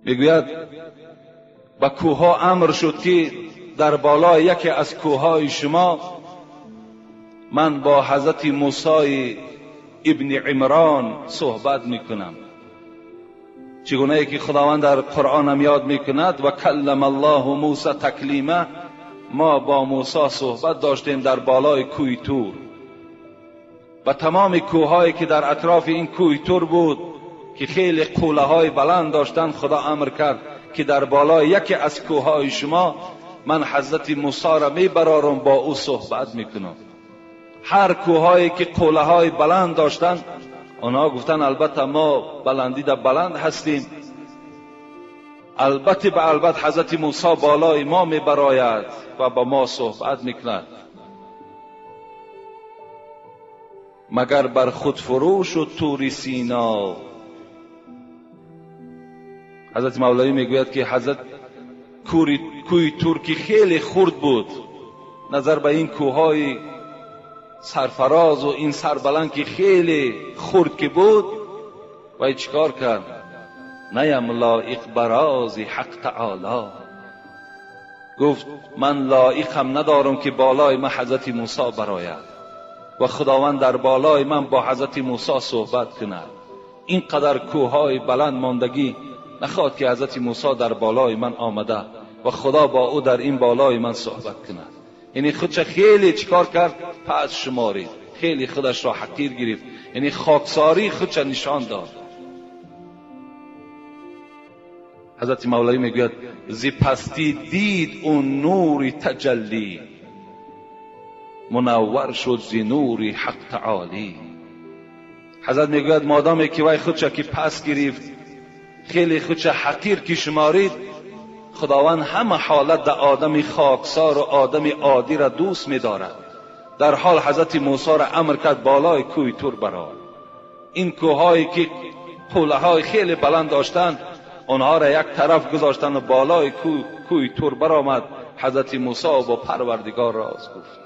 میگوید به کوهها امر شد که در بالای یکی از کوههای شما من با حضرت موسی ابن عمران صحبت میکنم. چگونه که خداوند در قرآن هم یاد میکند و کلم الله موسی تکلیما، ما با موسی صحبت داشتیم در بالای کوه طور. و تمام کوههایی که در اطراف این کوه طور بود که خیلی قوله های بلند داشتند، خدا امر کرد که در بالای یکی از کوههای شما من حضرت موسی را میبرارم، با او صحبت میکنم. هر کوههایی که قوله های بلند داشتند، آنها گفتن البته ما بلندی در بلند هستیم، البته به البته حضرت موسی بالای ما میبراید و با ما صحبت میکند. مگر بر خود فرو شد طور سینا. حضرت مولوی میگوید که حضرت کوه طور که خیلی خرد بود، نظر به این کوههای سرفراز و این سربلند که خیلی خرد که بود، و چیکار کرد؟ نیم لایق براز حق تعالی. گفت من لایقم ندارم که بالای من حضرت موسی براید و خداوند در بالای من با حضرت موسی صحبت کند. اینقدر کوههای بلند ماندگی نخواد که حضرت موسی در بالای من آمده و خدا با او در این بالای من صحبت کند. یعنی خودش خیلی چیکار کرد؟ پس شمارید، خیلی خودش را حقیر گرفت، یعنی خاکساری خودش نشان داد. حضرت مولوی میگوید زی پستی دید اون نور تجلی، منور شد زی نور حق تعالی. حضرت میگوید مادامی که وای خودش که پس گرفت، خیلی خودش حقیر که شمارید، خداوند همه حالت در آدم خاکسار و آدم عادی را دوست می‌دارد. در حال حضرت موسی را امر کرد بالای کوه طور برآ. این کوههایی که قوله‌های خیلی بلند داشتند، آنها را یک طرف گذاشتند و بالای کوه طور برآمد. حضرت موسی با پروردگار راز گفت.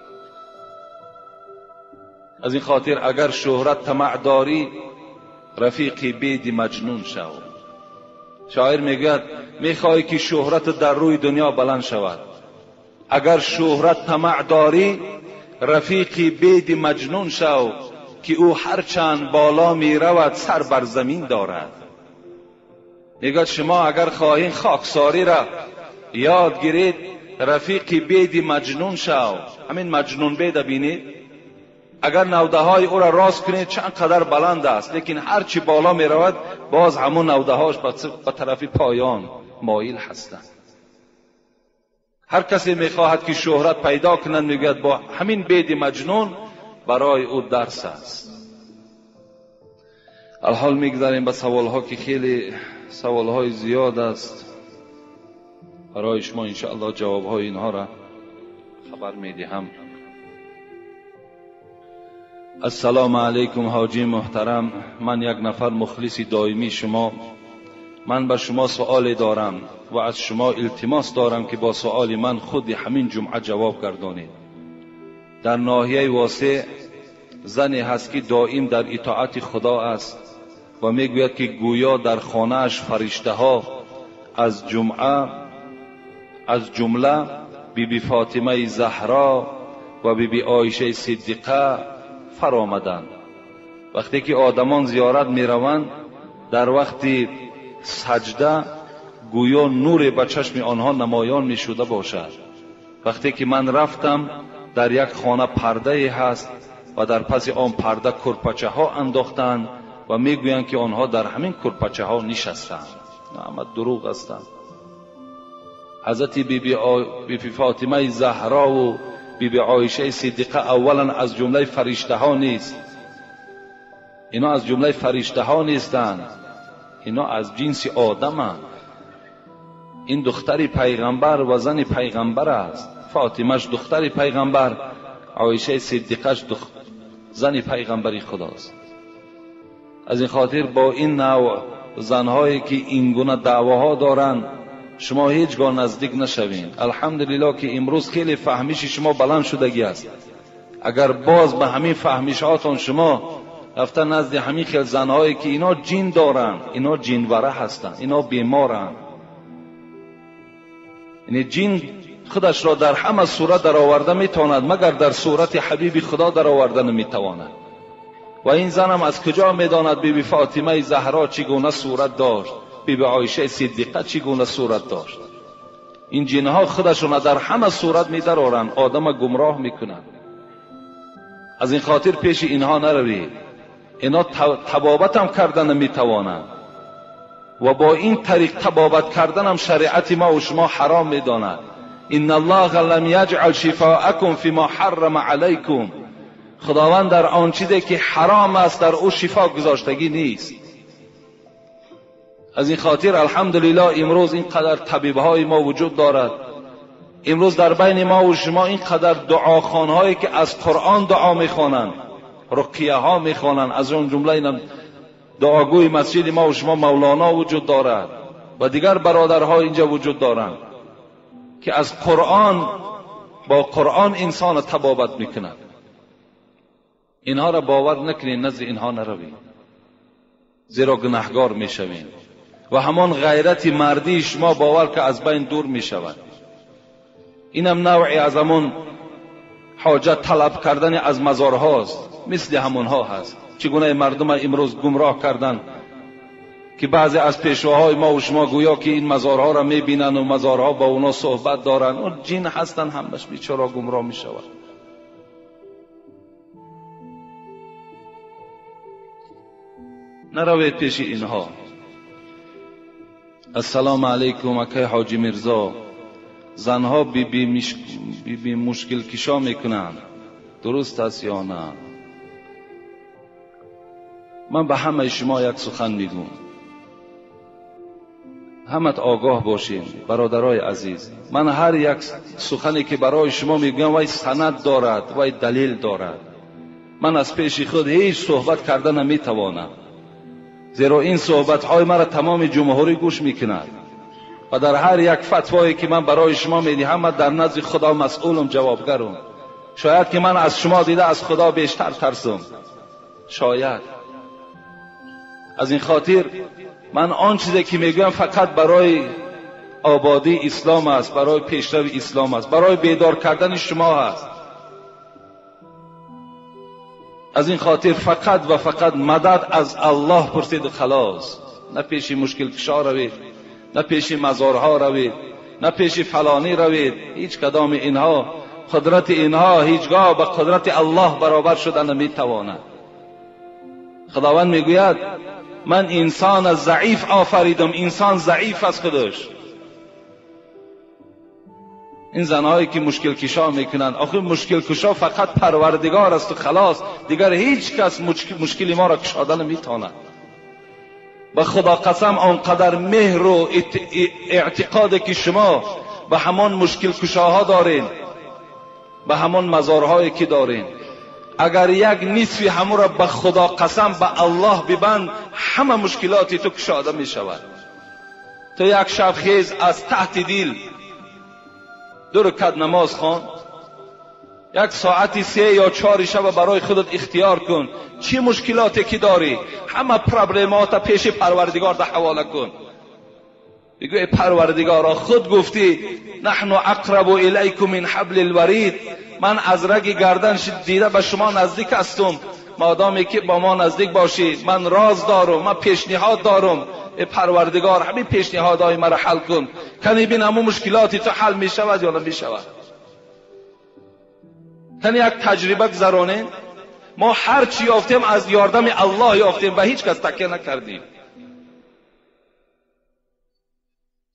از این خاطر اگر شهرت طمع داری، رفیقی بید مجنون شو. شاعر میگوید میخوای که شهرت در روی دنیا بلند شود، اگر شهرت طمع داری، رفیقی بید مجنون شو که او هر چند بالا میرود سر بر زمین دارد. میگوید شما اگر خواهید خاکساری را یاد گیرید، رفیقی بید مجنون شو. همین مجنون بید بینید، اگر نوده های او را راست کنید چند قدر بلند است، لیکن هر چی بالا می رود باز همون نوده هاش به طرف پایان مایل هستند. هر کسی می خواهد که شهرت پیدا کنند، میگوید با همین بید مجنون برای او درس است. الحال میگذاریم به سوال ها که خیلی سوال های زیاد است. برای شما انشاءالله جواب های اینها را خبر میدهم. السلام علیکم حاجی محترم، من یک نفر مخلص دائمی شما. من به شما سؤال دارم و از شما التماس دارم که با سؤال من خود همین جمعه جواب گردانید. در ناحیه واسع زنی هست که دائم در اطاعت خدا است و میگوید که گویا در خانه اش فرشته ها از جمله بیبی فاطمه زهرا و بیبی عایشه صدیقه فرآمدند. وقتی که آدمان زیارت می روند، در وقت سجده گویا نور به چشم آنها نمایان می شده باشد. وقتی که من رفتم، در یک خانه پرده هست و در پس آن پرده کرپچه ها انداختند و می گویند که آنها در همین کرپچه ها نشستند. نه، دروغ هستند. حضرت بیبی فاطمه زهرا و بیبی عایشه صدیقه اولا از جمله فرشته ها نیست. اینا از جمله فرشته ها نیستند، اینا از جنس آدمند. این دختر پیغمبر و زن پیغمبر است. فاطمهش دختر پیغمبر، عایشه صدیقهش زن پیغمبری خداست. از این خاطر با این نوع زنهایی که این گونه دعواها دارند شما هیچگاه نزدیک نشوین. الحمدلله که امروز خیلی فهمیش شما بلند شدگی است. اگر باز به همین فهمیشاتون شما رفتن نزد همین خیل زنهایی که اینا جین دارن، اینا جینوره هستن، اینا بیمارن. یعنی جین خودش را در همه صورت در آورده میتواند، مگر در صورت حبیب خدا در آورده نمیتواند. و این زنم از کجا میداند بیبی فاطمه زهرا چگونه صورت داشت، بیبی عایشه صدیقه چگونه صورت داشت؟ این جنها خودشون در همه صورت میدرارن، آدم گمراه میکنن. از این خاطر پیش اینها نروید. اینا تبابت هم کردن میتوانند و با این طریق تبابت کردن هم شریعت ما و شما حرام میداند. ان الله لم یجعل شفاءکم فيما حرم علیکم. خداوند در آن چیزی که حرام است در او شفا گذاشتگی نیست. از این خاطر الحمدلله امروز اینقدر طبیب‌های ما وجود دارد. امروز در بین ما و شما اینقدر دعاخوان‌هایی که از قرآن دعا میخوانند، رقیه ها میخوانند. از اون جمله اینم دعاگوی مسجد ما و شما مولانا وجود دارد و دیگر برادرها اینجا وجود دارند که از قرآن، با قرآن انسان تبابت میکنند. اینها را باور نکنید، نزد اینها نروید، زیرا گناهگار میشوید و همان غیرت مردی شما باور که از بین دور میشود. اینم نوعی از همون حاجت طلب کردن از مزارهاست، مثل همونها هست. چگونه مردم امروز گمراه کردن که بعضی از پیشواهای ما و شما گویا که این مزارها را میبینن و مزارها با اونا صحبت دارن. اون جن هستن، همش بیچاره گمراه میشود. نروید پیش اینها. السلام علیکم اکای حاجی مرزا، زنها بی مشکل کشا میکنند، درست است یا نه؟ من به همه شما یک سخن میگم، همت آگاه باشین برادرای عزیز. من هر یک سخنی که برای شما میگم وای سند دارد، وای دلیل دارد. من از پیش خود هیچ صحبت کردن نمیتوانم، زیرا این صحبت های مرا تمام جمهوری گوش میکند و در هر یک فتوایی که من برای شما میدهم من در نزد خدا مسئولم، جوابگرم. شاید که من از شما دیده از خدا بیشتر ترسم، شاید. از این خاطر من آن چیزی که میگویم فقط برای آبادی اسلام است، برای پیشرو اسلام است، برای بیدار کردن شما است. از این خاطر فقط و فقط مدد از الله پرسید خلاص. نه پیش مشکل کشا روید، نه پیش مزارها روید، نه پیش فلانی روید. هیچ کدام اینها، قدرت اینها هیچگاه به قدرت الله برابر شدن نمیتواند. خداوند میگوید من انسان ضعیف آفریدم. انسان ضعیف از خودش. این زنهایی که مشکل کشا میکنند، آخه مشکل کشا فقط پروردگار است و خلاص، دیگر هیچ کس مشکل ما را کشاده نمیتواند. به خدا قسم آنقدر مهر و اعتقاد که شما به همان مشکل کشاها دارین، به همان مزارهایی که دارین، اگر یک نصف همون را به خدا قسم به الله ببند، همه مشکلاتی تو کشاده می شود. تو یک شب خیز از تحت دل 2 رکعت نماز خوان، یک ساعتی 3 یا 4 شب برای خودت اختیار کن. چه مشکلاتی که داری همه پرابلمات پیش پروردگار ده حواله کن. بگو ای پروردگارا، خود گفتی نحن اقرب الیکم من حبل الورید، من از رگ گردن دیده به شما نزدیک هستم. مادامی که با ما نزدیک باشی، من راز دارم، من پیشنهاد دارم. ای پروردگار همین پیشنهادهای مرا حل کن. کنی بین همون مشکلاتی تو حل می شود یا نمی شود. کنی یک تجربه گذرانیم. ما هر چی یافتیم از یاردم الله یافتیم، به هیچ کس تکیه نکردیم.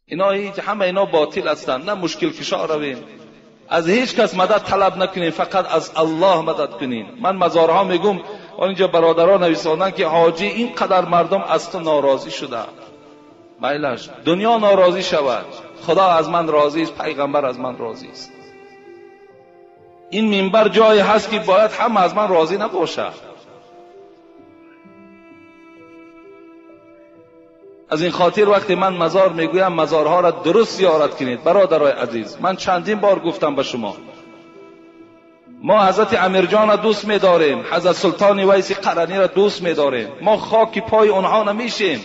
اینا همه اینا باطل هستند. نه مشکل کشا رویم، از هیچ کس مدد طلب نکنین، فقط از الله مدد کنین. من مزارها میگم، اینجا برادران نویساندن که حاجی اینقدر مردم از تو ناراضی شده. میلش دنیا ناراضی شود، خدا از من راضی است، پیغمبر از من راضی است. این منبر جایی هست که باید هم از من راضی نباشه. از این خاطر وقتی من مزار میگویم، مزارها را درست زیارت کنید برادرای عزیز. من چندین بار گفتم به شما، ما حضرت امیرجان را دوست می‌داریم، حضرت سلطان ویس قرنی را دوست می‌داریم. ما خاک پای اونها نمیشیم.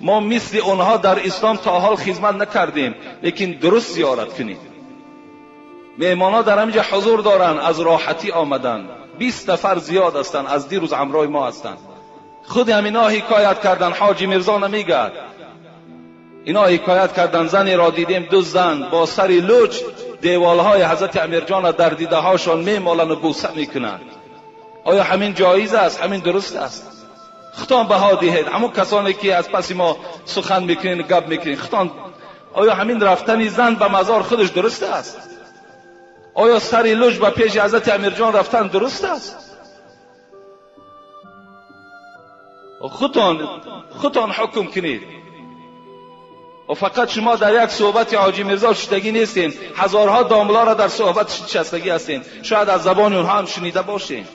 ما مثل اونها در اسلام تا حال خدمت نکردیم، لیکن درست زیارت کنیم. مهمانا در همینجا حضور دارن، از راحتی آمدن. 20 نفر زیاد هستن، از دیروز همراه ما هستن. خود همینا حکایت کردن، حاجی میرزا نمیگه. اینا حکایت کردن زنی را دیدیم، دو زن با سری لوچ دیوالهای حضرت امیرجان را در دیده هاشان میمالن و بوسه میکنن. آیا همین جایز است؟ همین درست است؟ خطان بها دهید. همون کسانی که از پس ما سخن میکنین، گپ میکنین، خطان آیا همین رفتن زن به مزار خودش درست است؟ آیا سری لوچ به پیش حضرت امیرجان رفتن درست است؟ خودتان حکم کنید. و فقط شما در یک صحبت حاجی میرزا شدگی نیستین، هزارها داملا را در صحبت شستگی هستین. شاید از زبان اونها هم شنیده باشین.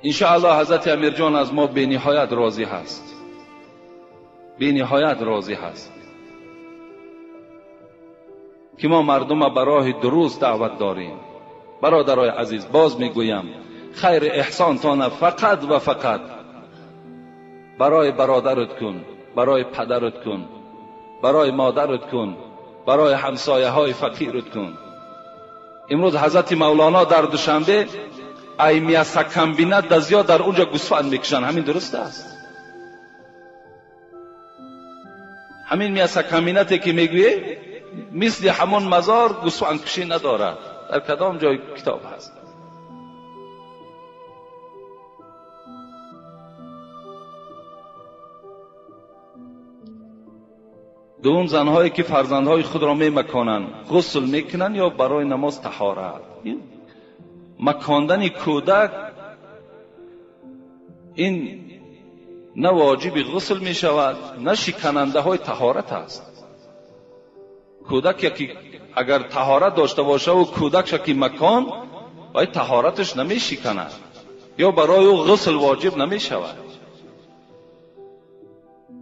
انشاءالله حضرت امیرجان از ما به نهایت راضی هست، به نهایت راضی هست که ما مردم را به راه درست دعوت داریم. برادرای عزیز، باز میگویم خیر احسانتان فقط و فقط برای برادرت کن، برای پدرت کن، برای مادرت کن، برای همسایه های فقیرت کن. امروز حضرت مولانا در دوشنبه ای میاسکم بیند دزیا در اونجا گوسفند میکشن. همین درست است؟ همین میاسکم بینتی که میگویه مثل همون مزار گوسفند کشی ندارد. در کدام جای کتاب هست؟ دوم زنهایی که فرزندهای خود را میمکانند غسل میکنند یا برای نماز طهارت. مکاندن کودک این نه واجب غسل می شود نه شکننده های طهارت است. کودک که اگر طهارت داشته باشه و کودک شکی مکان باید طهارتش نمی شکند یا برای او غسل واجب نمی شود.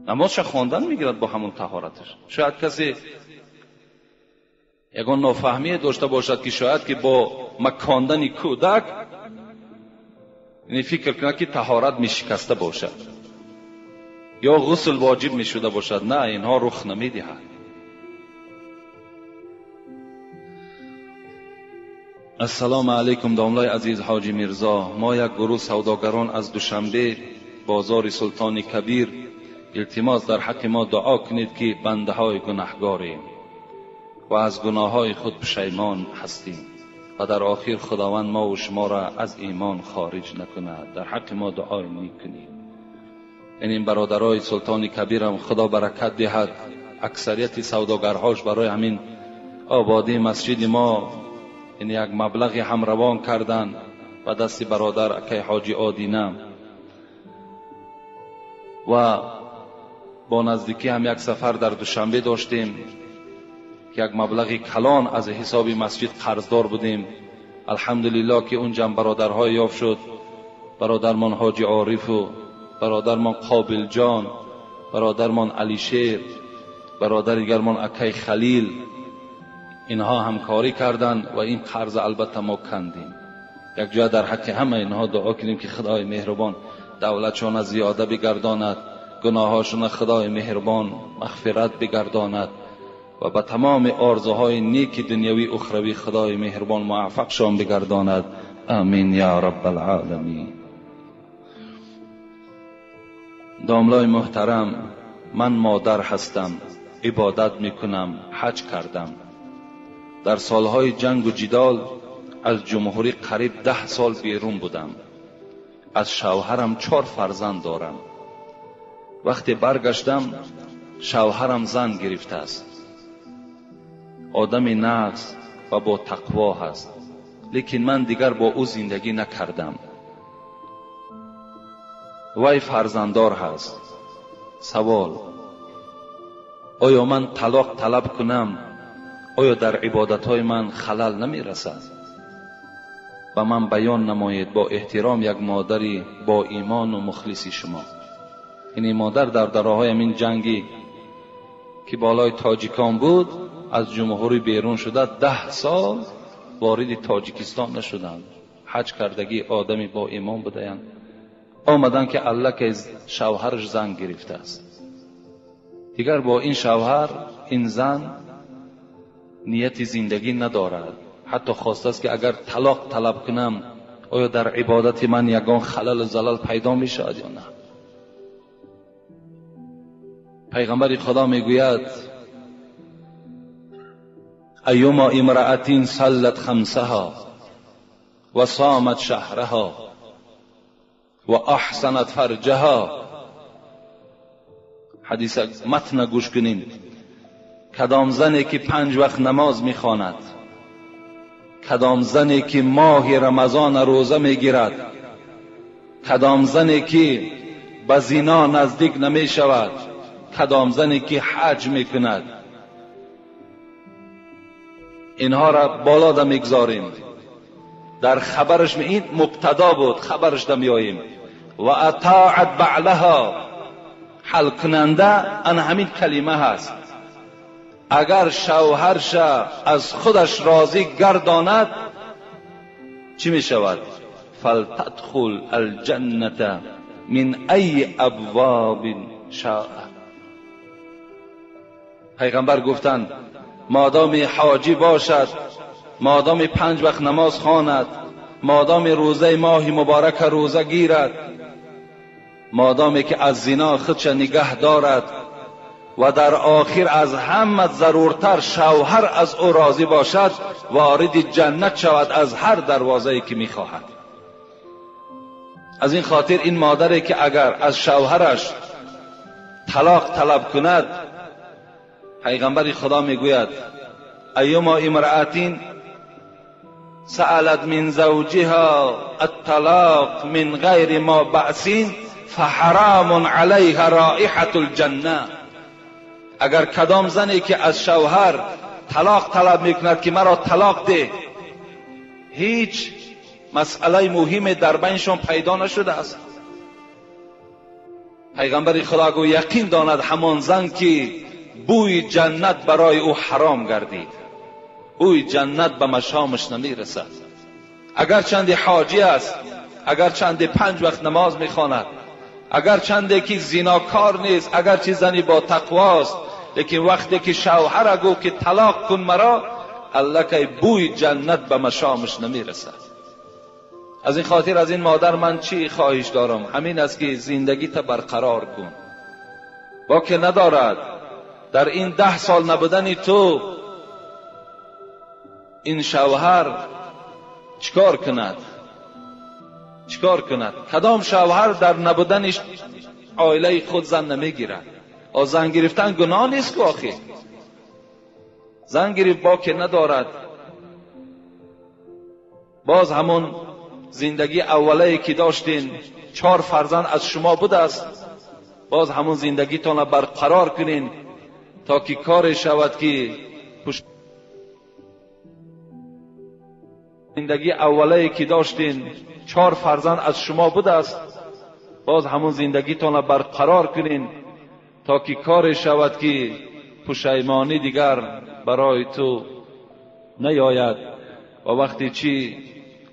نمازش خواندن میگیرد با همون طهارتش. شاید کسی یگان نافهمی داشته باشد که شاید که با مکاندن کودک یعنی فکر کنه که طهارت می شکسته باشد یا غسل واجب می شده باشد. نه، اینها رخ نمی دهد. السلام علیکم داملای عزیز حاجی میرزا. ما یک گروه سوداگران از دوشنبه بازار سلطان کبیر التماس در حق ما دعا کنید که بنده های گناهگاریم و از گناه های خود پشیمان هستیم و در آخر خداوند ما و شما را از ایمان خارج نکند. در حق ما دعا میکنید. این برادرای سلطان کبیر هم خدا برکت دهد. اکثریت سوداگرهاش برای همین آبادی مسجد ما این یک مبلغی هم روان کردند و دست برادر اکی حاجی آدینه و با نزدیکی هم یک سفر در دوشنبه داشتیم که یک مبلغی کلان از حساب مسجد قرضدار بودیم. الحمدلله که اونجا برادرهای یافت شد. برادرمان حاجی عارف و برادرمان قابل جان، برادرمان علی شیر، برادر دیگرمان اکی خلیل، اینها همکاری کردند و این قرض البته ما کندیم. یک جا در حق همه اینها دعا کنیم که خدای مهربان دولتشان زیاده بگرداند، گناهاشون خدای مهربان مغفرت بگرداند و به تمام آرزوهای نیک دنیوی اخروی خدای مهربان موفقشان بگرداند. آمین یا رب العالمین. داملای محترم، من مادر هستم، عبادت میکنم، حج کردم. در سالهای جنگ و جدال از جمهوری قریب 10 سال بیرون بودم. از شوهرم 4 فرزند دارم. وقتی برگشتم شوهرم زن گرفته است. آدم نقص و با تقوا هست، لیکن من دیگر با او زندگی نکردم. وی فرزنددار هست. سوال: آیا من طلاق طلب کنم؟ آیا در عبادتهای من خلل نمی رسد؟ و من بیان نمایید با احترام یک مادری با ایمان و مخلصی شما. این مادر در دراهای این جنگی که بالای تاجیکان بود از جمهوری بیرون شده 10 سال وارد تاجیکستان نشدند. حج کردگی آدمی با ایمان بودند. آمدن که الک شوهرش زن گرفته است. دیگر با این شوهر این زن نیت زندگی ندارد. حتی خواسته است که اگر طلاق طلب کنم آیا در عبادت من یگان خلل و زلل پیدا می شود یا نه. پیغمبر خدا می گوید ایما امرأة صلت خمسها و صامت شهرها و احسنت فرجها. حدیث متن گوش کنین. کدام زنی که 5 وقت نماز میخواند، کدام زنی که ماه رمضان روزه میگیرد، کدام زنی که به زنا نزدیک نمی شود، کدام زنی که حج میکند، اینها را بالا دا میگذاریم. در خبرش این مبتدا بود، خبرش دا میاییم. و اطاعت بعلها، حل کننده ان همین کلمه هست. اگر شوهرش از خودش راضی گرداند چی می شود؟ فلتدخل الجنة من ای ابواب شاء. پیغمبر گفتند مادام حاجی باشد، مادام 5 وقت نماز خواند، مادام روزه ماه مبارک روزه گیرد، مادامی که از زنا خودش نگه دارد و در آخر از همه ضرورتر شوهر از او راضی باشد، وارد جنت شود از هر دروازه‌ای که می‌خواهد. از این خاطر این مادری که اگر از شوهرش طلاق طلب کند، پیغمبر خدا میگوید ایما امرأة سألت من زوجها الطلاق من غیر ما بأس فحرام علیها رائحة الجنه. اگر کدام زنی که از شوهر طلاق طلب میکند که مرا طلاق ده، هیچ مسئله مهمی در بینشان پیدا نشده است، پیغمبر خدا گو یقین داند همان زن که بوی جنت برای او حرام گردید، بوی جنت به مشامش نمیرسد. اگر چندی حاجی است، اگر چندی 5 وقت نماز میخواند، اگر چندی که زناکار نیست، اگر چی زنی با تقواست، لیکن وقتی که شوهر گو که طلاق کن مرا، الکی بوی جنت به مشامش نمیرسد. از این خاطر از این مادر من چی خواهش دارم؟ همین است که زندگی تا برقرار کن. با که ندارد در این 10 سال نبودن تو این شوهر چیکار کند؟ چیکار کند؟ کدام شوهر در نبودنش عائله خود زن نمیگیرد؟ زن گرفتن گناه نیست که آخه زن گرفت با که ندارد. باز همون زندگی اولی که داشتین 4 فرزند از شما بوده است، باز همون زندگیتان را برقرار کنین تا که کار شود که زندگی اولی که داشتین 4 فرزند از شما بوده است، باز همون زندگیتان را برقرار کنین تا که کار شود که پشیمانی دیگر برای تو نیاید و وقتی چی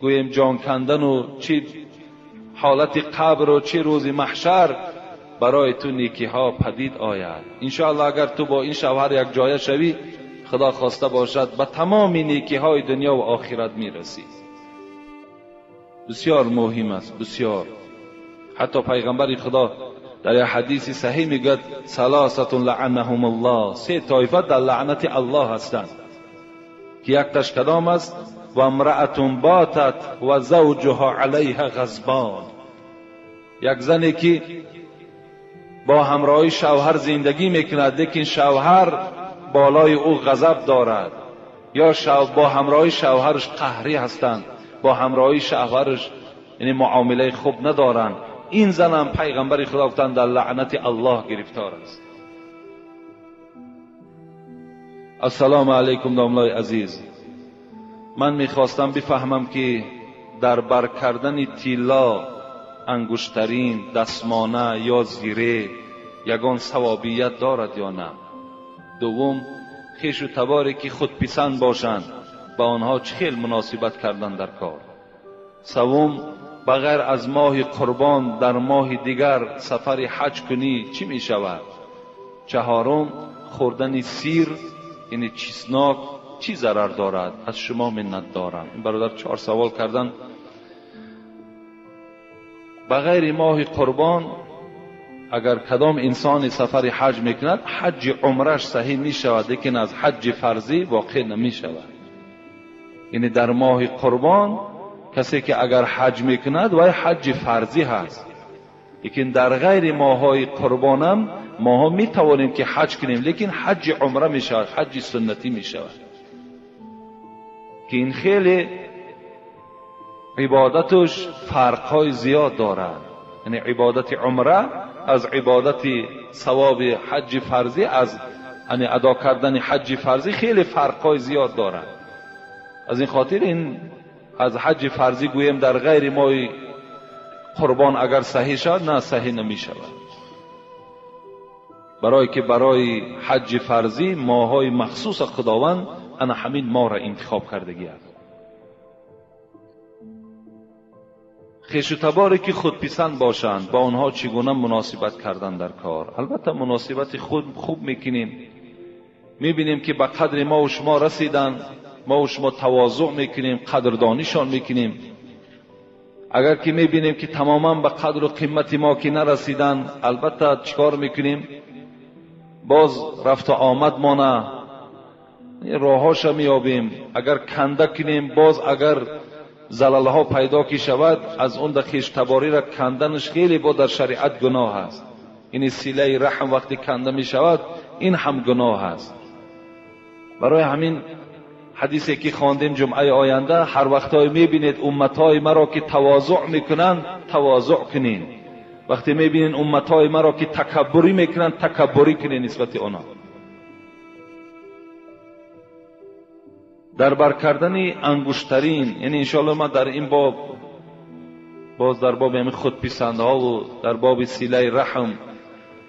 گویم جان کندن و چی حالت قبر و چی روز محشر برای تو نیکی ها پدید آید. انشاءالله اگر تو با این شوهر یک جایه شوی، خدا خواسته باشد به تمام نیکی های دنیا و آخرت میرسی. بسیار مهم است، بسیار. حتی پیغمبر خدا در یک حدیث صحیح میگوید ثلاثه لعنهم الله، 3 طایفه در لعنت الله هستند که یک تاش کدام است؟ و امرأة باتت و زوجها علیها غضبان. یک زنی که با همراهی شوهر زندگی میکند لیکن شوهر بالای او غضب دارد، یا با همراهی شوهرش قهری هستند، با همراهی شوهرش یعنی معامله خوب ندارند، این زنم پیغمبر خدا گفتند در لعنت الله گرفتار است. السلام علیکم داملای عزیز. من میخواستم بفهمم که در بر کردن طلا، انگشترین، دستمانه یا زیره یگان ثوابیت دارد یا نه؟ دوم خویش و تباری که خودپسند باشند با آنها چخیل مناسبت کردن در کار. سوم بغیر از ماه قربان در ماه دیگر سفر حج کنی چی می شود؟ چهارم خوردن سیر یعنی چیزناک چی ضرر دارد؟ از شما منت دارم. این برادر 4 سوال کردن. بغیر ماه قربان اگر کدام انسان سفر حج میکند حج عمرش صحیح می شود، لیکن از حج فرضی واقع نمی شود. یعنی در ماه قربان کسی که اگر حج میکند وای حج فرضی هست، لیکن در غیر ماهای قربانم ماها می توانیم که حج کنیم، لیکن حج عمره می شود، حج سنتی می شود که این خیلی عبادتش فرقهای زیاد دارد. یعنی عبادت عمره از عبادت ثواب حج فرضی، از یعنی ادا کردن حج فرضی خیلی فرقهای زیاد دارد. از این خاطر این از حج فرضی گویم در غیر ماه قربان اگر صحیح شد نه صحیح نمی شود، برای که برای حج فرضی ماهای مخصوص خداوند انا همین ما را انتخاب کردگی است. خویش و تباری که خودپسند باشند با آنها چگونه مناسبت کردن در کار؟ البته مناسبت خود خوب میکنیم، میبینیم که به قدر ما و شما رسیدن، ما و شما تواضع میکنیم، قدردانیشان میکنیم. اگر که میبینیم که تماما به قدر و قیمت ما که نرسیدن، البته چیکار میکنیم؟ باز رفت و آمد ما نه راهاش میابیم. اگر کنده کنیم باز اگر زلال ها پیدا کی شود از اون خویش تباری را کندنش خیلی با در شریعت گناه است. این صله رحم وقتی کنده می شود این هم گناه است. برای همین حدیثی که خواندیم جمعه آینده، هر وقتای میبینید امتهای مرا که تواضع میکنند تواضع کنین، وقتی میبینید امتهای مرا که تکبری میکنند تکبری کنین نسبت آنها. در بر کردن انگشترین، یعنی انشاءالله ما در این باب باز در باب همین خودپسندها و در باب صله رحم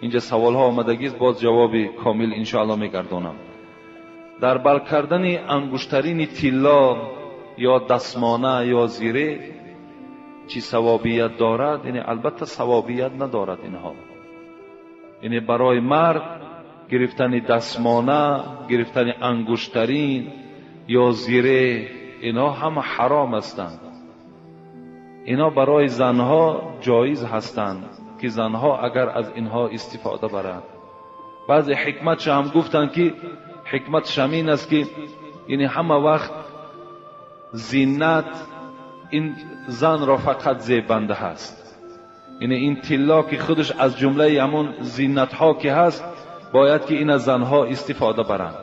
اینجا سوال ها آمدگی است، باز جواب کامل انشاءالله میگردانم. در بر کردن انگشترین طلا یا دستمانه یا زیره چی ثوابیت دارد؟ یعنی البته ثوابیت ندارد اینها. یعنی برای مرد گرفتن دستمانه، گرفتن انگشترین یا زیره اینا هم حرام هستند. اینا برای زنها جایز هستند که زنها اگر از اینها استفاده برند. بعضی حکمتش هم گفتن که حکمتش همین است که یعنی همه وقت زینت این زن را فقط زیبنده هست. یعنی این طلا که خودش از جمله همون زینت ها که هست باید که این از زنها استفاده برند.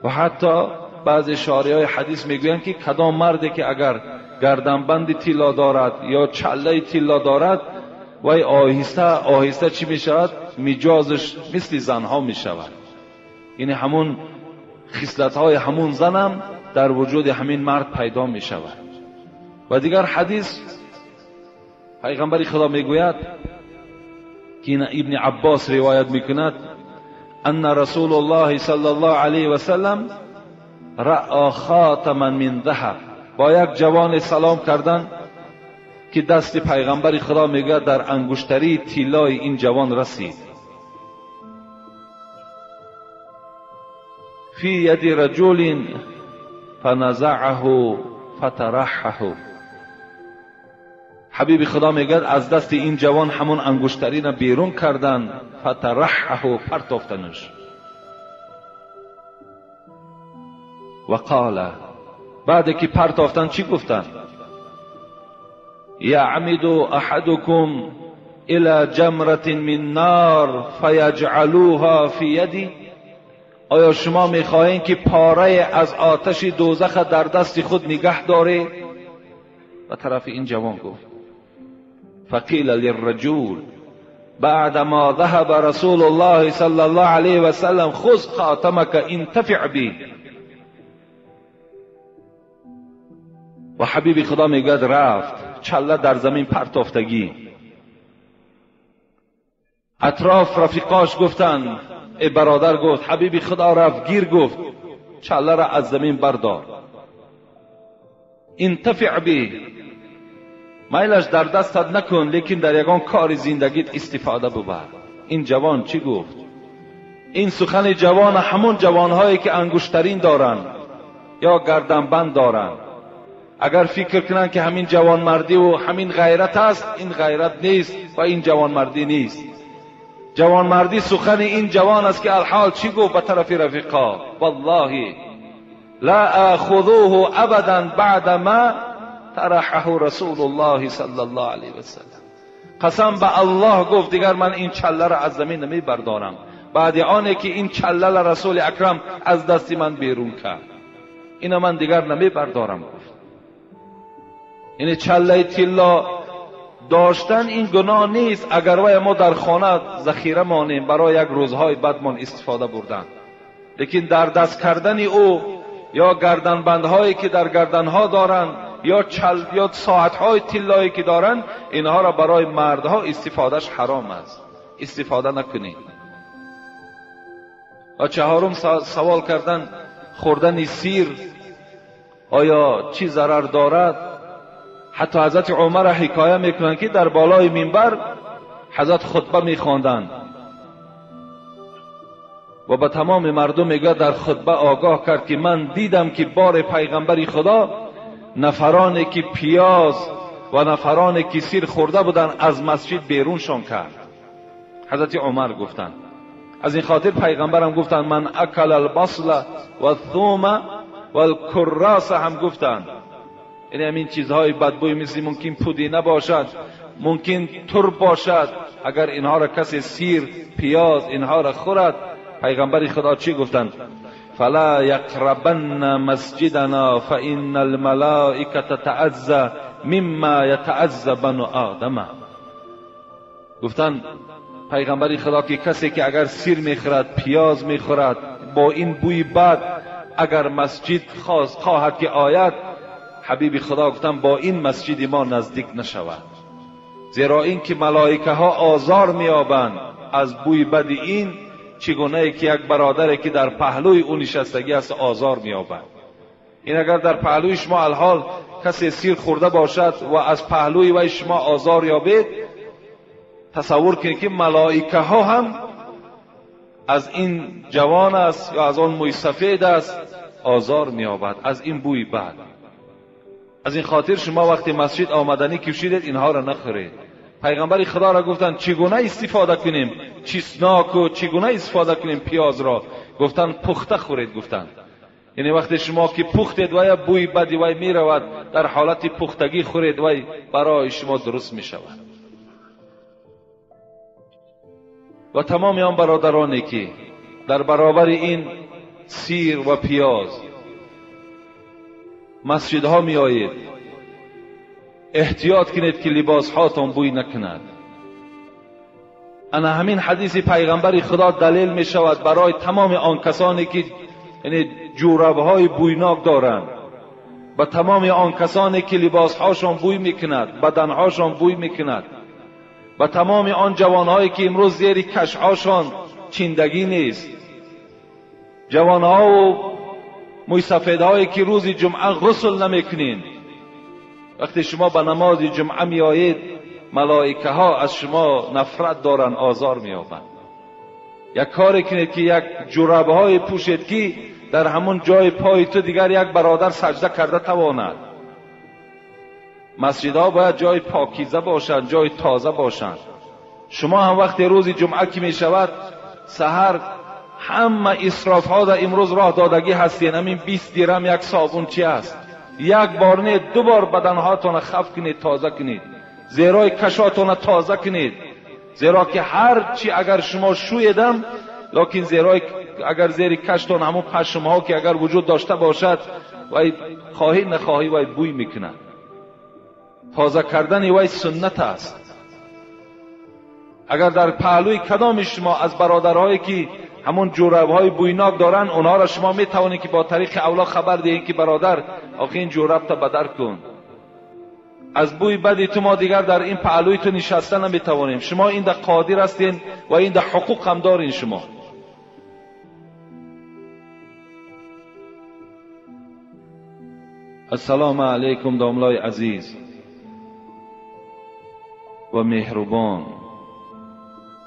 و حتی بعضی شارعه های حدیث میگویند که کدام مردی که اگر گردنبند طلا دارد یا چله طلا دارد و آهسته آهسته چی میشود؟ مجازش مثل زنها میشود. یعنی همون خصلت های همون زنم در وجود همین مرد پیدا میشود. و دیگر حدیث پیغمبر خدا میگوید که این ابن عباس روایت میکند ان رسول الله صلی الله علیه و سلم رأى خاتما من ذهب. با یک جوان سلام کردن که دست پیغمبر خدا میگه در انگشتری طلای این جوان رسید. فی ید رجل فنزعه فترحه. حبیب خدا میگه از دست این جوان همون انگشتری را بیرون کردن، فترحه پرتافتنش. و قال بعد که پرتافتن چی گفتن؟ یعمد احدکم الى جمرة من نار فیجعلوها فی یدی. آیا شما میخواهین که پاره از آتش دوزخ در دست خود نگه داره؟ و طرف این جوان گفت فقیل للرجل بعدما ذهب رسول الله صلی الله علیه و سلم خذ خاتمك انتفع به. و حبیب خدا میگه رفت، چله در زمین پرتافتگی. اطراف رفیقاش گفتن ای برادر گفت حبیب خدا رفت گیر گفت چله را از زمین بردار، انتفع به، میلش در دستت نکن لیکن در یگان کار زندگیت استفاده ببر. این جوان چی گفت؟ این سخن جوان همون جوانهایی که انگشترین دارن یا گردنبند دارن. اگر فکر کنن که همین جوانمردی و همین غیرت است، این غیرت نیست و این جوانمردی نیست. جوانمردی سخن این جوان است که الحال چی گفت به طرف رفیقا؟ والله لا اخذوه ابدا بعد ما طرحه رسول الله صلی الله علیه و سلم. قسم به الله گفت دیگر من این چله را از زمین نمی بردارم بعد آنه که این چله رسول اکرم از دست من بیرون کرد، اینو من دیگر نمی بردارم گفت. این چله طلا داشتن این گناه نیست اگر وای ما در خانه ذخیره مانیم برای یک روزهای بعدمان استفاده بردن، لیکن در دست کردن او یا گردنبندهایی که در گردنها دارن یا ساعتهای طلایی که دارن، اینها را برای مردها استفادهش حرام است، استفاده نکنید. و چهارم سوال کردن خوردن سیر آیا چی ضرر دارد؟ حتی حضرت عمر حکایه میکنند که در بالای منبر حضرت خطبه میخواندند و به تمام مردم میگه در خطبه آگاه کرد که من دیدم که بار پیغمبر خدا نفرانی که پیاز و نفرانی که سیر خورده بودن از مسجد بیرونشان کرد. حضرت عمر گفتند از این خاطر پیغمبرم گفتند من اکل البصل و الثوم و الکراس هم گفتند، یعنی همین چیزهای بدبوی مثل ممکن پودینه باشد، ممکن ترب باشد، اگر اینها را کسی سیر پیاز اینها را خورد، پیغمبر خدا چی گفتند؟ فلا یقربن مسجدنا فان الملائکه تتعزى مما یتعزى بنو آدم. گفتند پیغمبر خدا که کسی که اگر سیر میخورد پیاز میخورد با این بوی بد اگر مسجد خواهد که آید، حبیب خدا گفتن با این مسجد ما نزدیک نشود، زیرا این که ملائکه ها آزار میابند از بوی بد این، چگونه که یک برادری که در پهلوی او نشستگی است آزار میابند. این اگر در پهلوی شما الحال کسی سیر خورده باشد و از پهلوی وی شما آزار یابید، تصور کنید که ملائکه ها هم از این جوان است یا از آن موی سفید است آزار میابد از این بوی بد. از این خاطر شما وقتی مسجد آمدنی کشیدید اینها را نخورید. پیغمبر خدا را گفتن چگونه استفاده کنیم چسناک و چگونه استفاده کنیم پیاز را؟ گفتن پخته خورید. گفتن یعنی وقتی شما که پختید و یا بوی بدی وی می رود در حالت پختگی خورید وی برای شما درست می شود. و تمام آن برادرانی که در برابر این سیر و پیاز مسجدها می آیید، احتیاط کنید که لباس هاتون بوی نکند. انا همین حدیث پیغمبر خدا دلیل می شود برای تمام آن کسانی که یعنی جورابهای بویناک دارند، و تمام آن کسانی که لباس هاشون بوی میکند، بدن هاشون بوی میکند، و تمام آن جوانهایی که امروز زیر کش هاشون چیندگی نیست، جوانها و موی سفیدهایی که روز جمعه غسل نمیکنین، وقتی شما به نماز جمعه می آیید ملائکه ها از شما نفرت دارن، آزار می یابند. یک کاری کنید که یک جورابه های پوشید که در همون جای پای تو دیگر یک برادر سجده کرده تواند. مسجدها باید جای پاکیزه باشند، جای تازه باشند. شما هم وقتی روز جمعه که می شود سحر همه اسراف ها در امروز راه دادگی هستین. همین 20 درم یک صابون چی است؟ یک بار نه 2 بار بدن هاتون خف کنید، تازه کنید، زیرای کشاتون تازه کنید، زیرا که هر چی اگر شما شویدم لکن زیرای اگر زیر کشتون همون پشم ها که اگر وجود داشته باشد وای خواهی نخواهی وای بوی میکند. تازه کردن وای سنت است. اگر در پهلوی کدام شما از برادرهایی که همون جورابهای بویناک دارن اونها را شما میتوانید که با طریق اولا خبر دهید که برادر آخه این جوراب تا بدر کن، از بوی بدی تو ما دیگر در این پهلوی تو نشسته نمیتوانیم. شما این در قادر هستین و این در حقوق هم دارین. شما السلام علیکم داملای عزیز و مهربان.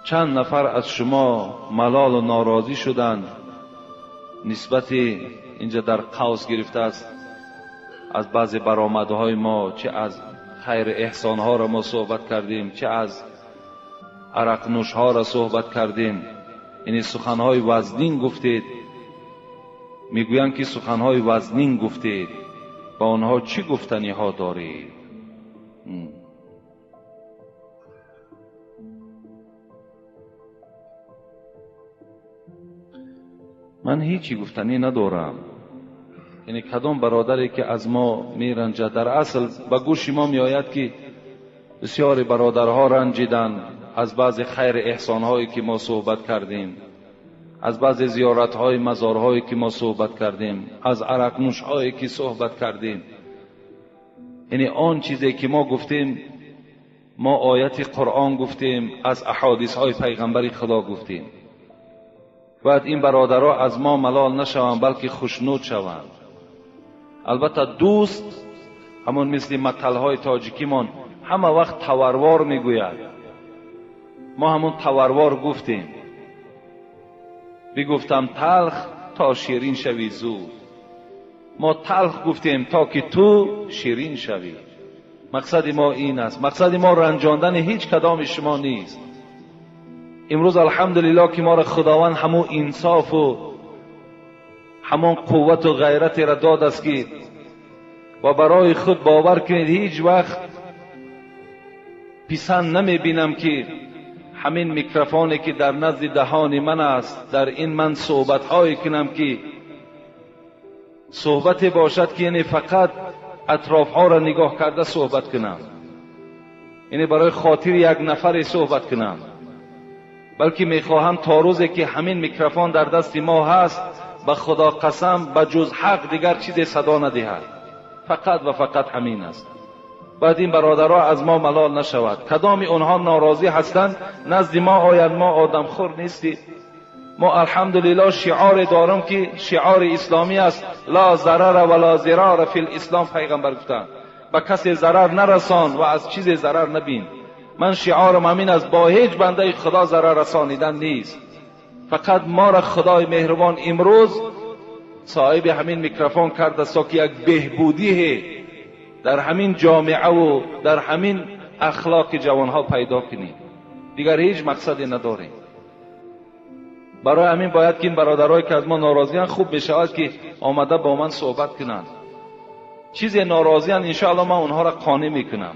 چند نفر از شما ملال و ناراضی شدند نسبت اینجا در قوس گرفته است از بعضی برآمدهای ما، چه از خیر احسان ها را ما صحبت کردیم، چه از عرق نوش ها را صحبت کردیم. یعنی سخن های وزنین گفتید. میگویند که سخن های وزنین گفتید، با آنها چی گفتنی ها دارید؟ من هیچی گفتنی ندارم. یعنی کدام برادری که از ما میرنجد، در اصل به گوش ما میآید که بسیاری برادرها رنجیدن از بعض خیر احسانهایی که ما صحبت کردیم، از بعض زیارتهای مزارهایی که ما صحبت کردیم، از عرق نوش‌هایی که صحبت کردیم. یعنی آن چیزی که ما گفتیم، ما آیت قرآن گفتیم، از احادیث های پیغمبر خدا گفتیم. باید این برادرها از ما ملال نشوند بلکه خوشنود شوند. البته دوست همون مثل متلهای تاجیکیمان همه وقت توروار میگوید. ما همون توروار گفتیم، بگفتم تلخ تا شیرین شوی زود. ما تلخ گفتیم تا که تو شیرین شوی. مقصد ما این است. مقصد ما رنجاندن هیچ کدام شما نیست. امروز الحمدلله که ما را خداوند همون انصاف و همون قوت و غیرت را داد است که و برای خود باور کنید هیچ وقت پسند نمی بینم که همین میکروفونی که در نزد دهان من است، در این من صحبت هایی کنم که صحبت باشد که یعنی فقط اطراف ها را نگاه کرده صحبت کنم، یعنی برای خاطر یک نفر صحبت کنم، بلکه میخواهم تا روزی که همین میکروفون در دست ما هست به خدا قسم به جز حق دیگر چیزی صدا ندهد. فقط و فقط همین است. بعد این برادرها از ما ملال نشود. کدام اونها ناراضی هستند نزد ما آیند ما آدم خور نیستیم. ما الحمدلله شعار دارم که شعار اسلامی است، لا ضرر ولا ضرار فی الاسلام. پیغمبر گفتند به کسی ضرر نرسان و از چیز ضرر نبین. من شعارم همین است، با هیچ بنده خدا ضرر رسانیدن نیست. فقط ما را خدای مهربان امروز صاحب همین میکروفون کرده است که یک بهبودی در همین جامعه و در همین اخلاق جوانها پیدا کنیم. دیگر هیچ مقصدی نداریم. برای همین باید که این برادرایی که از ما ناراضیان خوب بشود که آمده با من صحبت کنند. چیزی ناراضیان انشاءالله من اونها را قانع میکنم.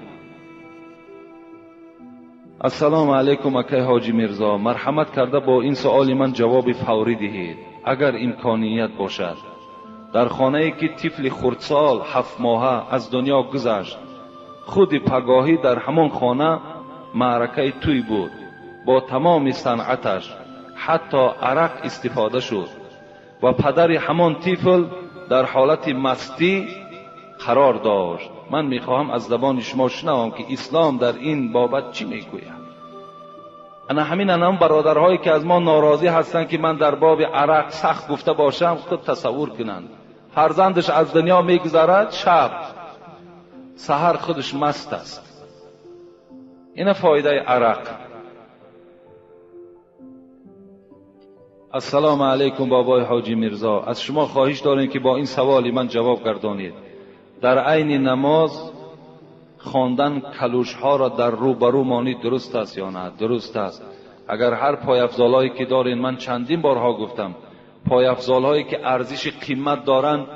السلام علیکم اکای حاجی میرزا، مرحمت کرده با این سؤال من جواب فوری دهید اگر امکانیت باشد. در خانه‌ای که طفل خردسال 7 ماهه از دنیا گذشت، خود پگاهی در همان خانه معرکه توی بود. با تمام صنعتش حتی عرق استفاده شد و پدر همان طفل در حالت مستی قرار داشت. من میخواهم از زبان شما شنوم که اسلام در این بابت چی میگوید. انا همین انام برادرهایی که از ما ناراضی هستند که من در باب عرق سخت گفته باشم، خود تصور کنند فرزندش از دنیا میگذرد، شب سحر خودش مست است. این فایده عرق. السلام علیکم بابای حاجی میرزا، از شما خواهش داریم که با این سوالی من جواب گردانید. در عین نماز خواندن کلوش ها را در روبرو مانید درست است یا نه؟ درست است. اگر هر پای افضالایی که دارین، من چندین بارها گفتم، پای افضالایی که ارزش قیمت دارن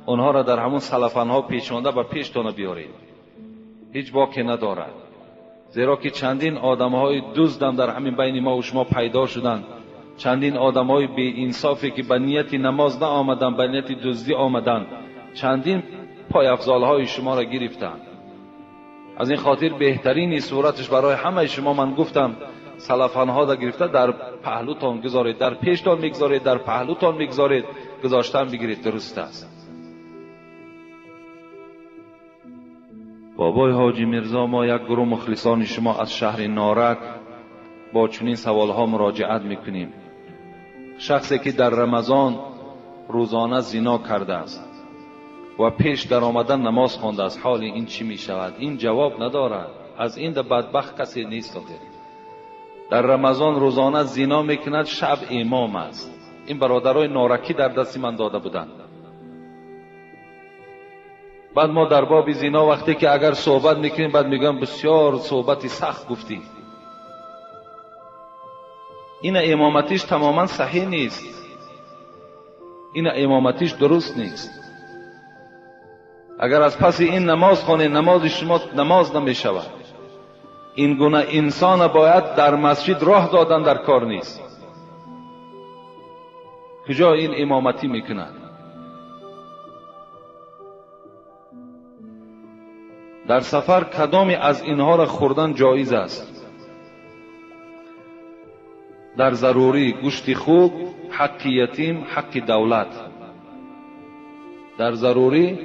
اونها را در همون سلفن ها پیچانده و پیشتان بیارید، هیچ باکی ندارد. زیرا که چندین آدم های دزدم در همین بین ما و شما پیدا شدند، چندین آدم های بی انصافی که به نیت نماز نه آمدن، به نیت دزدی آمدن، چندین پای افضال های شما را گرفتند. از این خاطر بهترین صورتش برای همه شما من گفتم سلفان ها را گرفته در پهلوتان گذارید، در پیشتان میگذارید، در پهلوتان میگذارید، گذاشتن بگیرید، درست است. بابای حاجی میرزا، ما یک گروه مخلصان شما از شهر نارک با چنین سوالها مراجعت میکنیم. شخصی که در رمضان روزانه زنا کرده است، و پیش در آمدن نماز خوانده است، حال این چی می شود؟ این جواب ندارد. از این ده بدبخت کسی نیست. در رمضان روزانه زنا میکند، شب امام است. این برادرای نارکی در دست من داده بودند. بعد ما در باب زنا وقتی که اگر صحبت میکنیم، بعد میگم بسیار صحبتی سخت گفتی. این امامتیش تماما صحیح نیست. این امامتیش درست نیست. اگر از پس این نماز خونه، نماز شما نماز نمیشود. این گونه انسان باید در مسجد راه دادن در کار نیست. کجا این امامتی میکند؟ در سفر کدامی از اینها را خوردن جایز است؟ در ضروری گوشت خوب، حق یتیم، حق دولت. در ضروری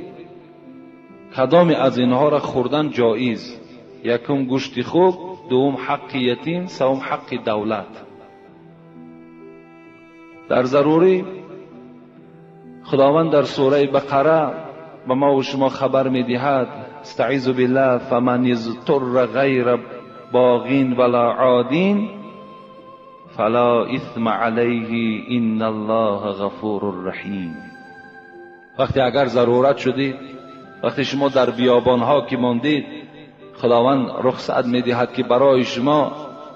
کدامی از اینها را خوردن جایز؟ یکم گوشت خوب، دوم حق یتیم، سوم حق دولت. در ضروری خداوند در سوره بقره به ما و شما خبر میدهد: استعیذ بالله فمن اضطر غیر باغین ولا عادین فلا اثم علیه ان الله غفور رحیم. وقتی اگر ضرورت شدید، وقتی شما در بیابانها که ماندید، خداوند رخصت میدهد که برای شما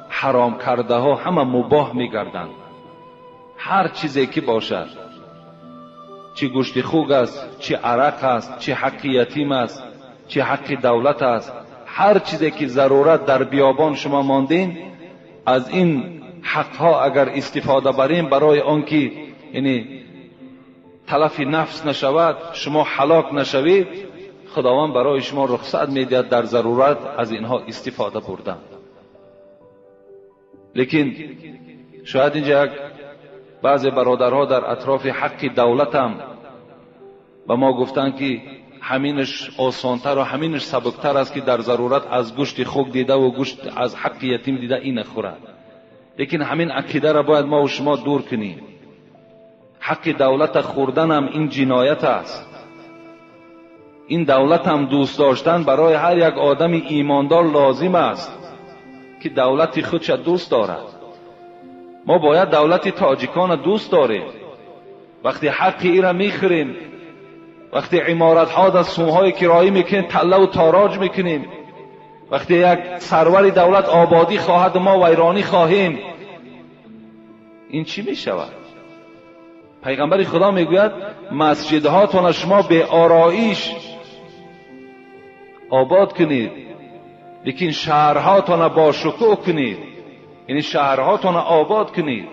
حرام کرده ها همه مباح میگردند. هر چیزی که باشد، چه گوشت خوک است، چه عرق است، چه حق یتیم است، چه حق دولت است، هر چیزی که ضرورت در بیابان شما ماندین، از این حقها اگر استفاده بریم برای آنکه یعنی تلف نفس نشود، شما هلاک نشوید، خداوند برای شما رخصت میدهد در ضرورت از اینها استفاده بردن. لیکن شاید اینجا بعضی برادرها در اطراف حق دولت هم به ما گفتن که همینش آسانتر و همینش سبکتر است که در ضرورت از گوشت خوک دیده و گوشت از حق یتیم دیده این خورد. لیکن همین عقیده را باید ما و شما دور کنیم. حق دولت خوردن هم این جنایت است. این دولت هم دوست داشتن برای هر یک آدم ایماندار لازم است که دولت خودش دوست دارد. ما باید دولت تاجیکان دوست داریم. وقتی حق ای را میخوریم، وقتی عمارت ها در سومهای کرایی میکنیم، تله و تاراج میکنیم، وقتی یک سرور دولت آبادی خواهد ما ویرانی خواهیم، این چی میشود؟ پیغمبر خدا میگوید مسجدهاتون شما به آرایش آباد کنید، لیکن شهرهاتون با شکوه کنید. یعنی شهرهاتون آباد کنید.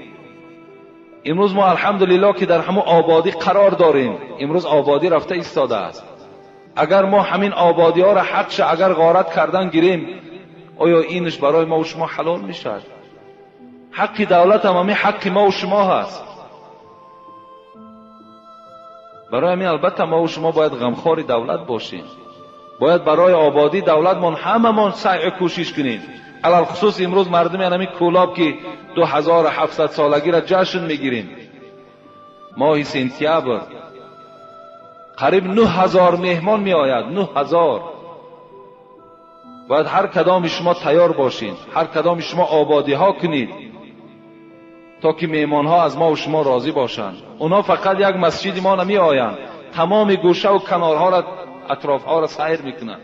امروز ما الحمدلله که در همون آبادی قرار داریم. امروز آبادی رفته ایستاده است. اگر ما همین آبادی ها را حقش اگر غارت کردن گیریم، آیا اینش برای ما و شما حلال میشد؟ حق دولت هم همین حق ما و شما هست. برای همین البته ما و شما باید غمخوار دولت باشیم. باید برای آبادی دولتمون هممون سعی کوشش کنیم. علال خصوص امروز مردم یعنی کولاب که 2700 سالگی را جشن میگیریم. ماه سپتامبر قریب 9000 مهمان می آید. 9000. باید هر کدام شما تیار باشین، هر کدام شما آبادی ها کنید تا که مهمان ها از ما و شما راضی باشند. اونا فقط یک مسجد ما نمی آیند، تمام گوشه و کنارها را اطراف ها را سیر میکنند.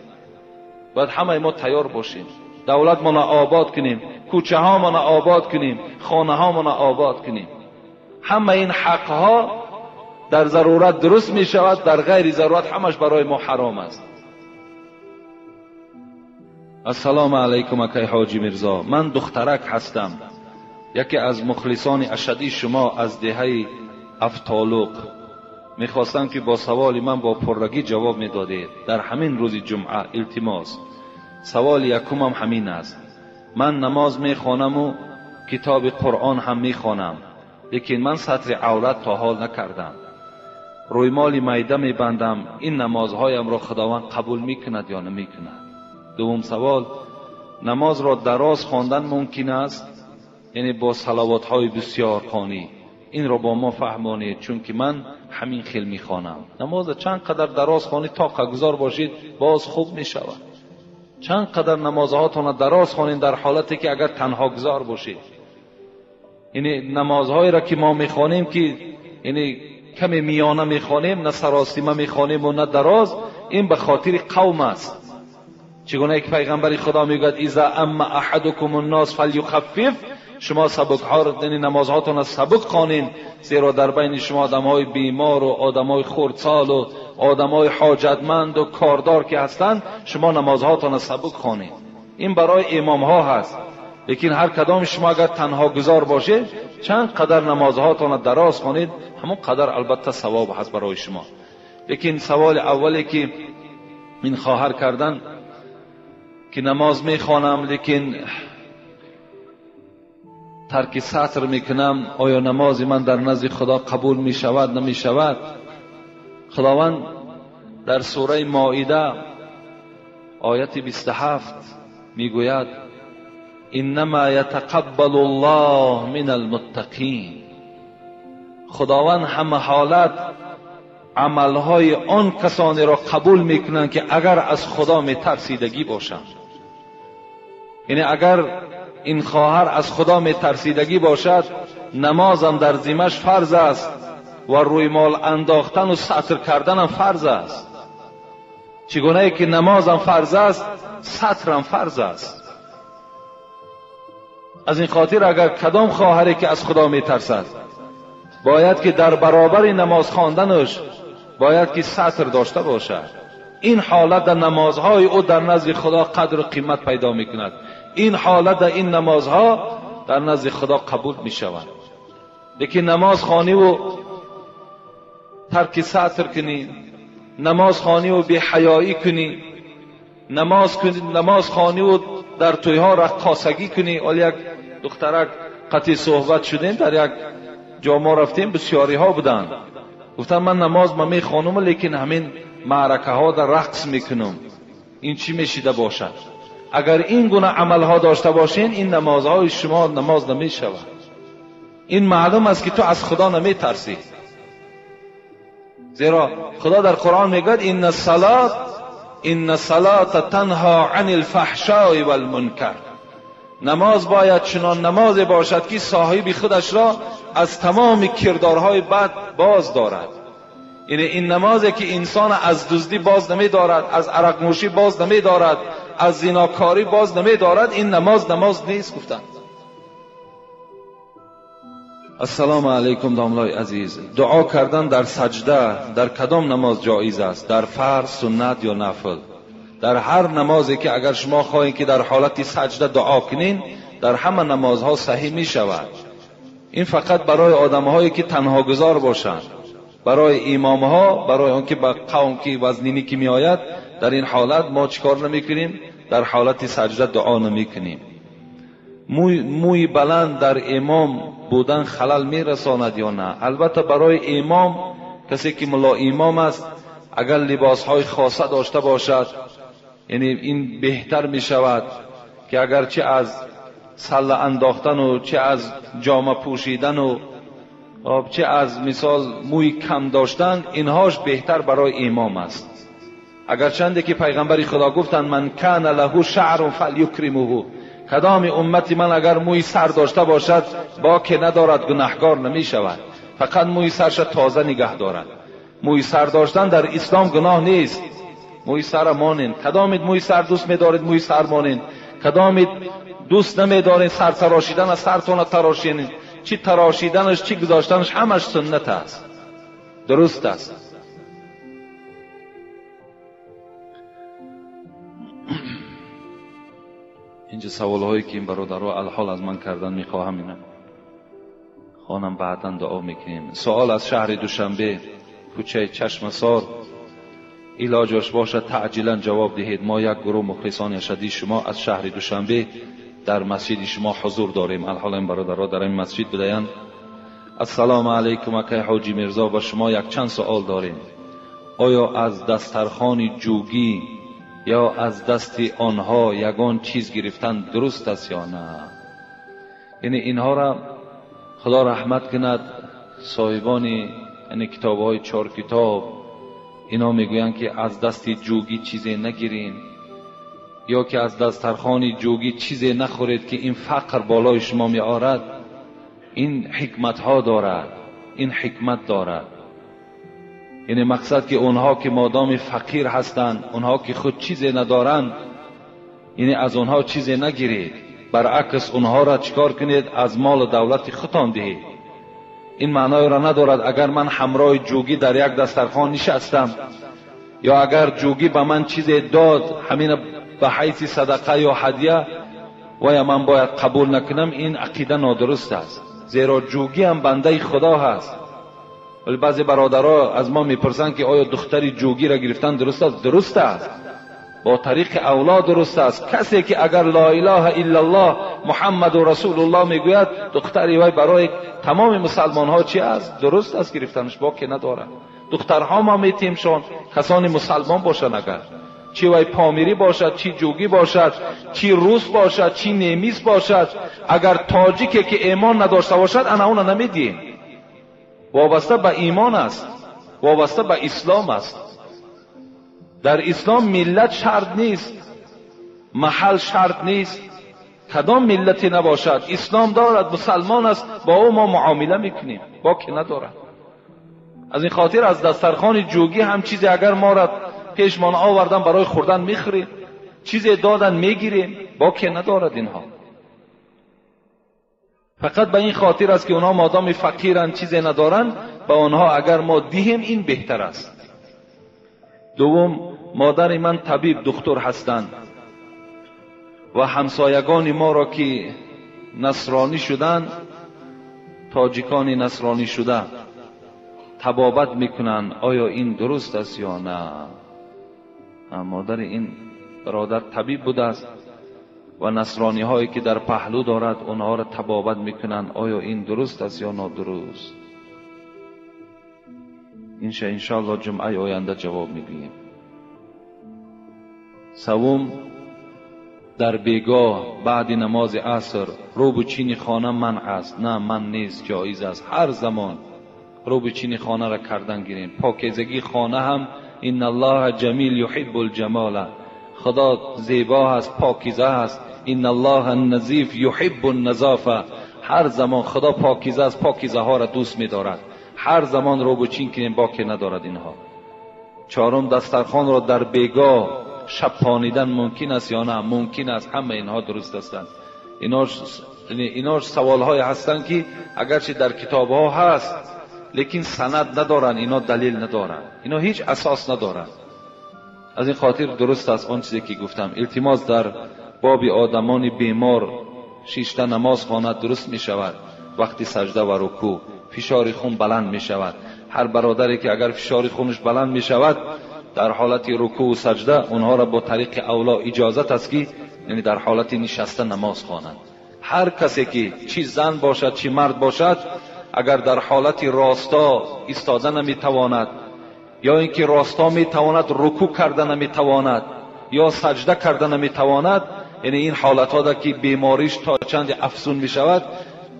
باید همه ما تیار باشیم. دولت ما آباد کنیم، کوچه ها ما آباد کنیم، خانه ها ما آباد کنیم. همه این حق ها در ضرورت درست می شود، در غیر ضرورت همش برای ما حرام است. السلام علیکم اکای حاجی میرزا، من دخترک هستم، یکی از مخلصان اشدی شما از دهه افتالوق. میخواستم که با سوال من با پررگی جواب میدادید در همین روز جمعه. التماس سوال یکمم همین است. من نماز میخوانم و کتاب قرآن هم میخوانم، لیکن من سطر عورت تا حال نکردم. رویمال معده میبندم. این نمازهایم را خداوند قبول میکند یا نمیکند؟ دوم سوال، نماز را دراز خواندن ممکن است؟ یعنی با صلوات های بسیار خوانی. این را با ما فهمانید، چون که من همین خیل میخوانم. نماز چند قدر دراز خوانید تا گذار باشید باز خوب میشود. چند قدر نمازهاتون دراز خوانید در حالتی که اگر تنها گذار باشید. یعنی نمازهایی را که ما میخوانیم که یعنی کمی میانه میخوانیم، نه سراسیمه میخوانیم و نه دراز، این به خاطر قوم است. چگونه یک پیغمبر خدا میگوید اذا اما احدکم الناس فلیخفف، شما سبک ها یعنی نمازهاتون از سبک خوانین، زیرا در بین شما آدمهای بیمار و آدمهای خردسال و آدمهای حاجتمند و کاردار که هستند، شما نمازهاتون از سبک خوانین. این برای امام ها هست. لیکن هر کدام شما اگر تنها گذار باشه چند قدر نمازهاتون دراز خوانید همون قدر البته ثواب هست برای شما. لیکن سوال اولی که این خواهر کردن که نماز میخوانم لیکن ترک سطر میکنم، آیا نماز من در نزد خدا قبول میشود نمیشود؟ خداوند در سوره مائده آیت 27 میگوید انما یتقبل الله من المتقین. خداوند همه حالت عملهای آن کسانی را قبول میکنند که اگر از خدا میترسیدگی باشند. یعنی اگر این خواهر از خدا میترسیدگی باشد، نمازم در ذمه‌اش فرض است و روی مال انداختن و سطر کردن هم فرض است. چگونه ای که نمازم فرض است، سطرم فرض است. از این خاطر اگر کدام خواهری که از خدا میترسد باید که در برابر نماز خواندنش باید که سطر داشته باشد. این حالت در نمازهای او در نزد خدا قدر و قیمت پیدا میکند. این حالت در این نمازها در نزد خدا قبول میشود. لیکن نماز خوانی و ترک سطر کنی، نماز خوانی و بی حیایی کنی، نماز خوانی و در تویها رقاصگی کنی. ولی یک دخترک قطعی صحبت شدیم، در یک جا ما رفتیم، بسیاری ها بودن، گفتن من نماز ما میخوانم لیکن همین معرکه ها در رقص میکنم. این چی میشیده باشد؟ اگر این گونه عمل ها داشته باشین این نمازهای شما نماز نمیشود. این معلوم است که تو از خدا نمیترسی. زیرا خدا در قرآن میگوید ان الصلاة تنها عن الفحشاء والمنکر. نماز باید چنان نماز باشد که صاحب خودش را از تمام کردارهای بد باز دارد. یعنی این نمازی که انسان از دزدی باز نمی دارد، از عرق نوشی باز نمی دارد، از زناکاری باز نمی دارد، این نماز نیست. گفتند السلام علیکم داملای عزیز، دعا کردن در سجده در کدام نماز جایز است؟ در فرض، سنت یا نفل؟ در هر نمازی که اگر شما خواهید که در حالت سجده دعا کنین در همه نمازها صحیح می شود. این فقط برای آدمهایی که تنها گذار باشند، برای امامها، برای اون که با قوم که وزنینی که می آید، در این حالت ما چیکار نمی کنیم؟ در حالت سجده دعا نمی کنیم. موی بلند در امام بودن خلل می رساند یا نه؟ البته برای امام، کسی که ملا امام است، اگر لباس های خاصه داشته باشد یعنی این بهتر می شود که اگر چه از سله انداختن و چه از جامه پوشیدن و چه از مثال موی کم داشتن، اینهاش بهتر برای امام است. اگرچنده که پیغمبر خدا گفتند من کان له شعر فلیکرمه، کدام امتی من اگر موی سر داشته باشد با که ندارد گناهکار نمی شود، فقط موی سرش تازه نگه دارد. موی سر داشتن در اسلام گناه نیست. موی سر مانین، کدامید موی سر دوست می دارید موی سر مانین، کدامید دوست نمی دارید سر تراشیدن از سرتون تراشین، چی تراشیدنش چی گذاشتنش همش سنت است، درست است. اینجا سوال هایی که این برادرها الحال از من کردن میخواهم اینا خانم بعدا دعا میکنیم. سوال از شهر دوشنبه، کوچه چشمسار، علاجش باشد تعجیلا جواب دهید. ما یک گروه مخلصان ارشدی شما از شهر دوشنبه در مسجد شما حضور داریم. الحال این برادرها در این مسجد بدهند. السلام علیکم اکای حاجی میرزا، و شما یک چند سوال داریم. آیا از دسترخوان جوگی یا از دست آنها یگان چیز گرفتن درست است یا نه؟ یعنی اینها را خدا رحمت کند صاحبان یعنی کتاب‌های 4 کتاب اینا میگویند که از دست جوگی چیزی نگیرین، یا که از دسترخوان جوگی چیزی نخورید که این فقر بالای شما می آرد. این حکمت ها دارد، این حکمت دارد. یعنی مقصد که اونها که مادام فقیر هستند، اونها که خود چیزی ندارند، یعنی از اونها چیزی نگیرید، برعکس اونها را چکار کنید؟ از مال و دولت خودتان دهید. این معنای را ندارد اگر من همراه جوگی در یک دسترخوان نشستم یا اگر جوگی به من چیزی داد همین به حیث صدقه یا هدیه و یا من باید قبول نکنم، این عقیده نادرست است. زیرا جوگی هم بنده خدا هست. ولی بعضی برادرها از ما میپرسند که آیا دختری جوگی را گرفتن درست است؟ درست است، با طریق اولاد درست است. کسی که اگر لا اله الا الله محمد و رسول الله میگوید، دختری وای برای تمام مسلمان ها چی است؟ درست است گرفتنش، باکی ندارد. دخترها ما میتیمشون کسانی مسلمان باشند، اگر چی وای پامیری باشد، چی جوگی باشد، چی روس باشد، چی نیمیس باشد، اگر تاجیکی که ایمان نداشته باشد انا اون نمیدیم. وابسته به ایمان است، وابسته به اسلام است. در اسلام ملت شرط نیست، محل شرط نیست، کدام ملتی نباشد اسلام دارد، مسلمان است، با او ما معامله میکنیم، باکی ندارد. از این خاطر از دسترخوان جوگی هم چیزی اگر ما را پیشمان آوردن برای خوردن میخوریم، چیزی دادن میگیریم، باکی ندارد. اینها فقط به این خاطر است که اونها مادام فقیرن چیزی ندارن، به اونها اگر ما دهیم این بهتر است. دوم، مادر من طبیب دکتر هستند و همسایگان ما را که نصرانی شدند، تاجیکان نصرانی شده، تبابت میکنن آیا این درست است یا نه. مادر این برادر طبیب بوده است و نصرانی هایی که در پهلو دارد اونها را تبابت میکنن آیا این درست است یا نادرست. انشاءالله جمعه آینده جواب میگوییم. سوم، در بیگاه بعد نماز عصر رو به چین خانه منع است. نه، من نیست، جایز است. هر زمان رو به چین خانه را کردن گیریم. پاکیزگی خانه هم ان الله جمیل یحب الجمال، خدا زیبا است، پاکیزه است. ان الله النظیف یحب النظافه، هر زمان خدا پاکیزه است، پاکیزه ها را دوست می‌دارد. هر زمان رو به چین کنیم، باکی ندارد اینها. چهارم، دسترخوان را در بیگاه شب پانیدن ممکن است یا نه؟ ممکن است. همه اینها درست هستند. اینا سوال های هستند که اگرچه در کتاب ها هست لیکن سند ندارن، اینا دلیل ندارن، اینا هیچ اساس ندارن. از این خاطر درست است آن چیزی که گفتم. التماس در باب آدمان بیمار 6 نماز خواند درست می شود. وقتی سجده و رکوع فشار خون بلند می شود. هر برادری که اگر فشار خونش بلند می شود در حالت رکوع و سجده، اونها را با طریق اولا اجازت است که یعنی در حالت نشسته نماز خوانند. هر کسی که چی زن باشد چی مرد باشد، اگر در حالت راستا ایستاده نمیتواند یا اینکه راستا میتواند رکوع کرده نمیتواند یا سجده کرده نمیتواند، یعنی این حالت ها که بیماریش تا چند افزون میشود،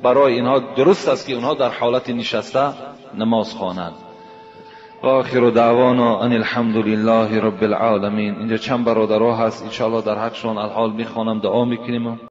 برای اینها درست است که اونها در حالت نشسته نماز خوانند. آخر دعوانا ان الحمد لله رب العالمین. اینجا چند برادرها هست، ان شاء الله در حقشون الحال میخوانم، دعا میکنیم.